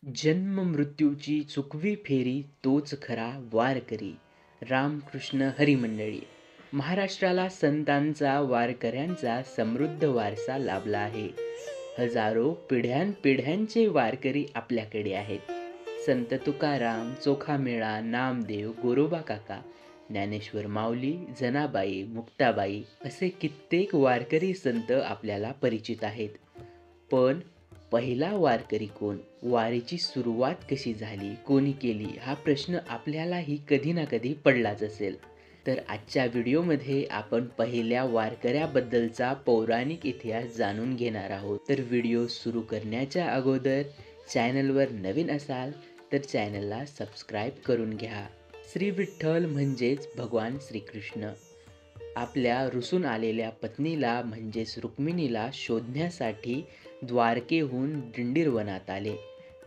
जन्म मृत्यूची चुकवी फेरी तोच खरा वारकरी. रामकृष्ण हरी मंडळी. महाराष्ट्राला संतांचा वारकऱ्यांचा समृद्ध वारसा लाभला आहे. हजारो पिढ्यानपिढ्यांचे वारकरी आपल्याकडे आहेत. संत तुकाराम, चोखामेळा, नामदेव, गोरोबा काका, ज्ञानेश्वर माऊली, जनाबाई, मुक्ताबाई असे कित्येक वारकरी संत आपल्याला परिचित आहेत. पण पहिला वारकरी कोण? वारीची सुरुवात कशी झाली? कोणी केली? हा प्रश्न आपल्यालाही कधी ना कधी पडलाच असेल. तर आजच्या व्हिडिओमध्ये आपण पहिल्या वारकऱ्याबद्दलचा पौराणिक इतिहास जाणून घेणार आहोत. तर व्हिडिओ सुरू करण्याच्या अगोदर चॅनलवर नवीन असाल तर चॅनलला सबस्क्राईब करून घ्या. श्री विठ्ठल म्हणजेच भगवान श्रीकृष्ण आपल्या रुसून आलेल्या पत्नीला म्हणजेच रुक्मिणीला शोधण्यासाठी द्वारकेहून दिंडीरवनात आले.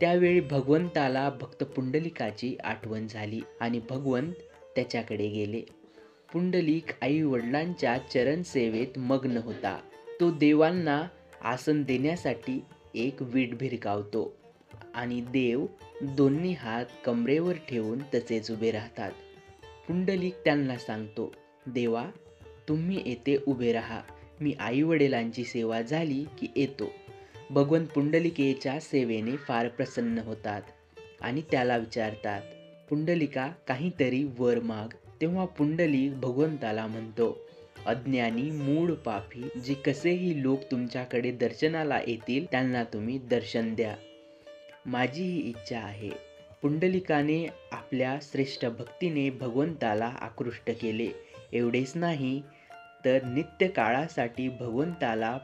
त्यावेळी भगवंताला भक्त पुंडलिकाची आठवण झाली आणि भगवंत त्याच्याकडे गेले. पुंडलिक आई वडिलांच्या चरणसेवेत मग्न होता. तो देवांना आसन देण्यासाठी एक वीट भिरकावतो आणि देव दोन्ही हात कमरेवर ठेवून तसेच उभे राहतात. पुंडलिक त्यांना सांगतो, देवा तुम्ही येथे उभे राहा, मी आई वडिलांची सेवा झाली की येतो. भगवंत पुंडलिकेच्या सेवेने फार प्रसन्न होतात आणि त्याला विचारतात, पुंडलिका काहीतरी वर माग. तेव्हा पुंडलिक भगवंताला म्हणतो, अज्ञानी मूढ पापी जे कसेही लोक तुमच्याकडे दर्शनाला येतील त्यांना तुम्ही दर्शन द्या, माझी ही इच्छा आहे. पुंडलिकाने आपल्या श्रेष्ठ भक्तीने भगवंताला आकृष्ट केले. एवढेच नाही तर नित्य काळासाठी भगवंताला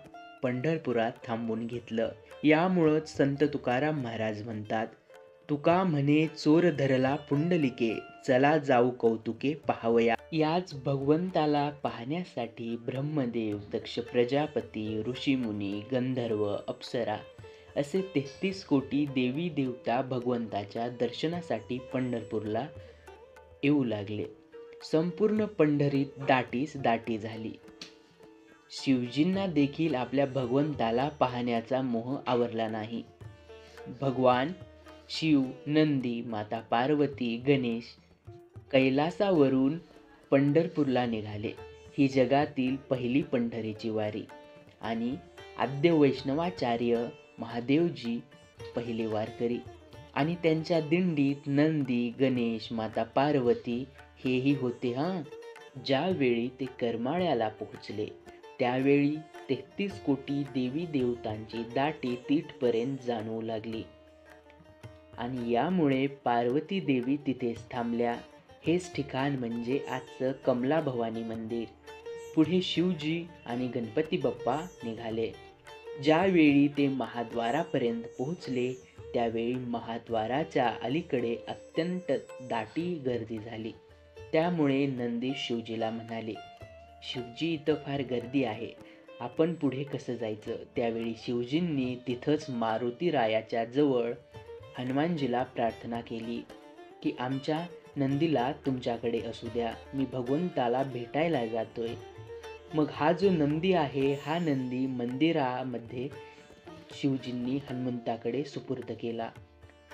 पंढरपुरात थांबून घेतलं. यामुळंच संत तुकाराम महाराज म्हणतात, तुका म्हणे चोर धरला पुंडलिके, चला जाऊ कौतुके पाहावया. याच भगवंताला पाहण्यासाठी ब्रह्मदेव, दक्ष प्रजापती, ऋषीमुनी, गंधर्व, अप्सरा असे 33 कोटी देवी देवता भगवंताच्या दर्शनासाठी पंढरपूरला येऊ लागले. संपूर्ण पंढरीत दाटीच दाटी झाली. शिवजींना देखील आपल्या भगवंताला पाहण्याचा मोह आवरला नाही. भगवान शिव, नंदी, माता पार्वती, गणेश कैलासावरून पंढरपूरला निघाले. ही जगातील पहिली पंढरीची वारी आणि आद्य वैष्णवाचार्य महादेवजी पहिले वारकरी आणि त्यांच्या दिंडीत नंदी, गणेश, माता पार्वती हेही होते. ज्यावेळी ते करमाळ्याला पोहोचले त्यावेळी 33 कोटी देवी देवतांची दाटी तिथपर्यंत जाणवू लागली आणि यामुळे पार्वती देवी तिथेच थांबल्या. हेच ठिकाण म्हणजे आजचं कमला भवानी मंदिर. पुढे शिवजी आणि गणपती बाप्पा निघाले. ज्यावेळी ते महाद्वारापर्यंत पोहोचले त्यावेळी महाद्वाराच्या अलीकडे अत्यंत दाटी गर्दी झाली. त्यामुळे नंदी शिवजीला म्हणाले, शिवजी इथं फार गर्दी आहे, आपण पुढे कसं जायचं? त्यावेळी शिवजींनी तिथंच मारुती रायाच्या जवळ हनुमानजीला प्रार्थना केली की आमच्या नंदीला तुमच्याकडे असू द्या, मी भगवंताला भेटायला जातोय. मग हा जो नंदी आहे हा नंदी मंदिरामध्ये शिवजींनी हनुमंताकडे सुपूर्द केला.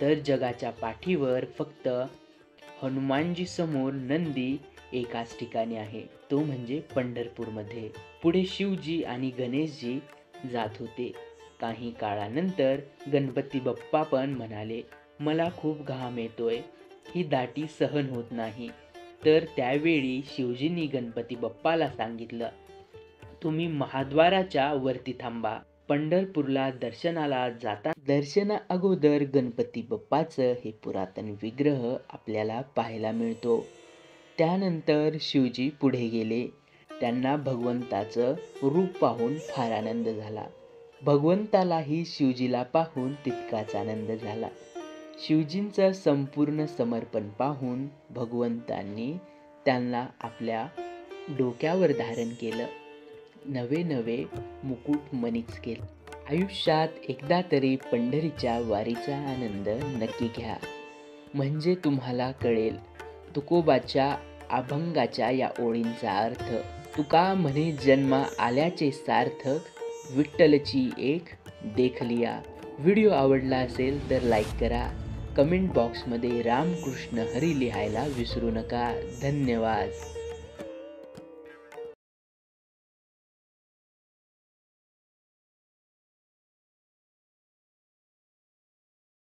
तर जगाच्या पाठीवर फक्त हनुमानजी समोर नंदी एकाच ठिकाणी आहे, तो म्हणजे पंढरपूरमध्ये. पुढे शिवजी आणि गणेशजी जात होते. काही काळानंतर गणपती बाप्पा पण म्हणाले, मला खूप घाम येतोय, ही दाटी सहन होत नाही. तर त्यावेळी शिवजींनी गणपती बाप्पाला सांगितलं, तुम्ही महाद्वाराच्या वरती थांबा. पंढरपूरला दर्शनाला जाता दर्शना अगोदर गणपती बाप्पाचं हे पुरातन विग्रह आपल्याला पाहायला मिळतो. त्यानंतर शिवजी पुढे गेले. त्यांना भगवंताचं रूप पाहून फार आनंद झाला. भगवंतालाही शिवजीला पाहून तितकाच आनंद झाला. शिवजींचं संपूर्ण समर्पण पाहून भगवंतांनी त्यांना आपल्या डोक्यावर धारण केलं. नवे नवे मुकुट मणिच केले. आयुष्यात एकदा तरी पंढरीच्या वारीचा आनंद नक्की घ्या, म्हणजे तुम्हाला कळेल तुकोबाच्या अभंगाच्या या ओळींचा अर्थ. तुका म्हणे जन्मा आल्याचे सार्थक, विठ्ठलची एक देखलिया, व्हिडिओ आवडला असेल तर लाईक करा. कमेंट बॉक्समध्ये रामकृष्ण हरी लिहायला विसरू नका. धन्यवाद.